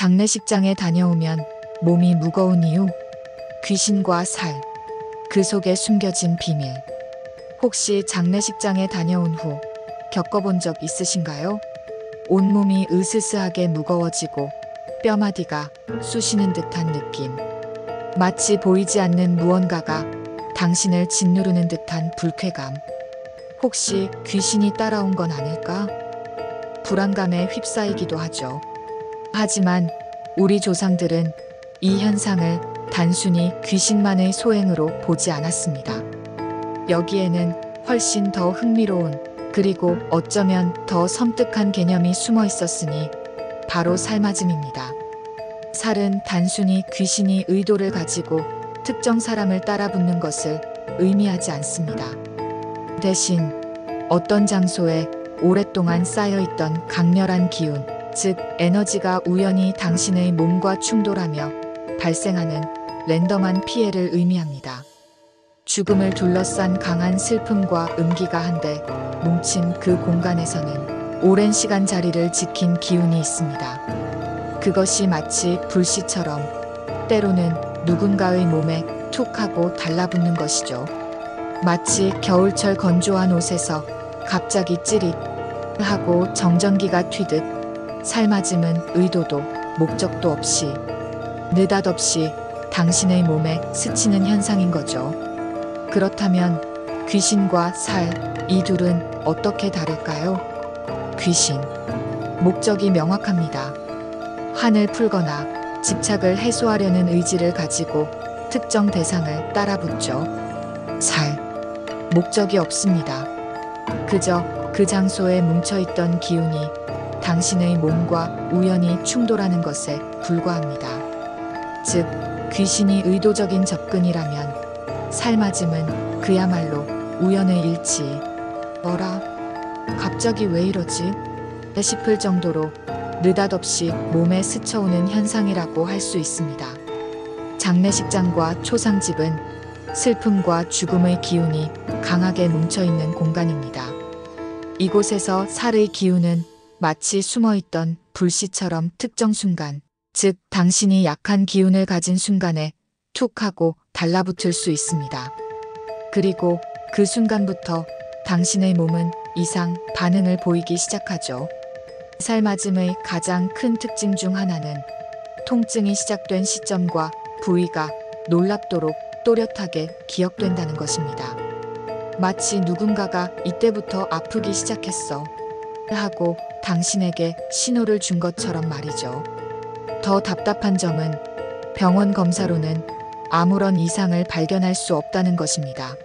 장례식장에 다녀오면 몸이 무거운 이유, 귀신과 살, 그 속에 숨겨진 비밀. 혹시 장례식장에 다녀온 후 겪어본 적 있으신가요? 온몸이 으스스하게 무거워지고 뼈마디가 쑤시는 듯한 느낌. 마치 보이지 않는 무언가가 당신을 짓누르는 듯한 불쾌감. 혹시 귀신이 따라온 건 아닐까? 불안감에 휩싸이기도 하죠. 하지만 우리 조상들은 이 현상을 단순히 귀신만의 소행으로 보지 않았습니다. 여기에는 훨씬 더 흥미로운, 그리고 어쩌면 더 섬뜩한 개념이 숨어 있었으니 바로 살맞음입니다. 살은 단순히 귀신이 의도를 가지고 특정 사람을 따라붙는 것을 의미하지 않습니다. 대신 어떤 장소에 오랫동안 쌓여있던 강렬한 기운, 즉 에너지가 우연히 당신의 몸과 충돌하며 발생하는 랜덤한 피해를 의미합니다. 죽음을 둘러싼 강한 슬픔과 음기가 한데 뭉친 그 공간에서는 오랜 시간 자리를 지킨 기운이 있습니다. 그것이 마치 불씨처럼 때로는 누군가의 몸에 툭 하고 달라붙는 것이죠. 마치 겨울철 건조한 옷에서 갑자기 찌릿 하고 정전기가 튀듯 살맞음은 의도도 목적도 없이 느닷없이 당신의 몸에 스치는 현상인 거죠. 그렇다면 귀신과 살, 이 둘은 어떻게 다를까요? 귀신. 목적이 명확합니다. 한을 풀거나 집착을 해소하려는 의지를 가지고 특정 대상을 따라붙죠. 살. 목적이 없습니다. 그저 그 장소에 뭉쳐있던 기운이 당신의 몸과 우연히 충돌하는 것에 불과합니다. 즉, 귀신이 의도적인 접근이라면 살맞음은 그야말로 우연의 일치. 뭐라? 갑자기 왜 이러지? 싶을 정도로 느닷없이 몸에 스쳐오는 현상이라고 할 수 있습니다. 장례식장과 초상집은 슬픔과 죽음의 기운이 강하게 뭉쳐있는 공간입니다. 이곳에서 살의 기운은 마치 숨어있던 불씨처럼 특정 순간, 즉 당신이 약한 기운을 가진 순간에 툭 하고 달라붙을 수 있습니다. 그리고 그 순간부터 당신의 몸은 이상 반응을 보이기 시작하죠. 살맞음의 가장 큰 특징 중 하나는 통증이 시작된 시점과 부위가 놀랍도록 또렷하게 기억된다는 것입니다. 마치 누군가가 이때부터 아프기 시작했어 하고 당신에게 신호를 준 것처럼 말이죠. 더 답답한 점은 병원 검사로는 아무런 이상을 발견할 수 없다는 것입니다.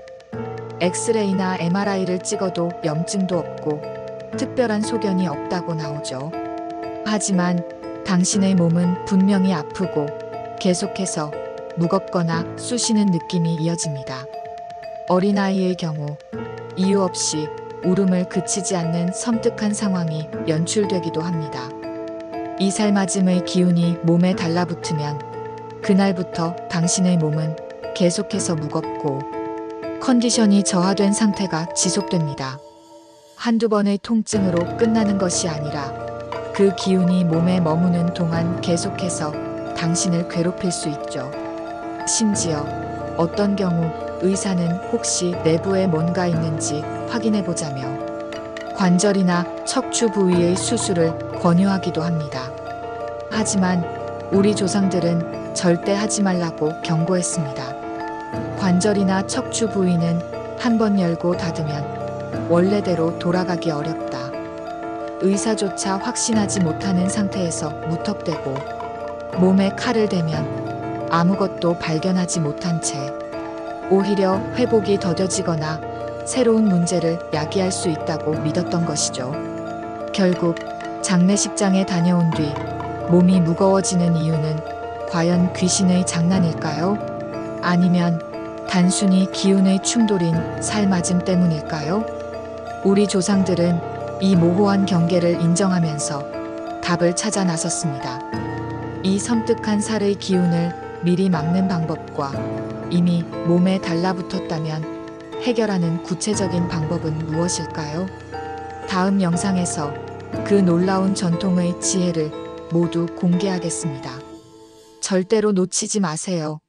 엑스레이나 MRI를 찍어도 염증도 없고 특별한 소견이 없다고 나오죠. 하지만 당신의 몸은 분명히 아프고 계속해서 무겁거나 쑤시는 느낌이 이어집니다. 어린아이의 경우 이유 없이 울음을 그치지 않는 섬뜩한 상황이 연출되기도 합니다. 이 살맞음의 기운이 몸에 달라붙으면 그날부터 당신의 몸은 계속해서 무겁고 컨디션이 저하된 상태가 지속됩니다. 한두 번의 통증으로 끝나는 것이 아니라 그 기운이 몸에 머무는 동안 계속해서 당신을 괴롭힐 수 있죠. 심지어 어떤 경우 의사는 혹시 내부에 뭔가 있는지 확인해보자며 관절이나 척추 부위의 수술을 권유하기도 합니다. 하지만 우리 조상들은 절대 하지 말라고 경고했습니다. 관절이나 척추 부위는 한 번 열고 닫으면 원래대로 돌아가기 어렵다. 의사조차 확신하지 못하는 상태에서 무턱대고 몸에 칼을 대면 아무것도 발견하지 못한 채 오히려 회복이 더뎌지거나 새로운 문제를 야기할 수 있다고 믿었던 것이죠. 결국 장례식장에 다녀온 뒤 몸이 무거워지는 이유는 과연 귀신의 장난일까요? 아니면 단순히 기운의 충돌인 살맞음 때문일까요? 우리 조상들은 이 모호한 경계를 인정하면서 답을 찾아 나섰습니다. 이 섬뜩한 살의 기운을 미리 막는 방법과 이미 몸에 달라붙었다면 해결하는 구체적인 방법은 무엇일까요? 다음 영상에서 그 놀라운 전통의 지혜를 모두 공개하겠습니다. 절대로 놓치지 마세요.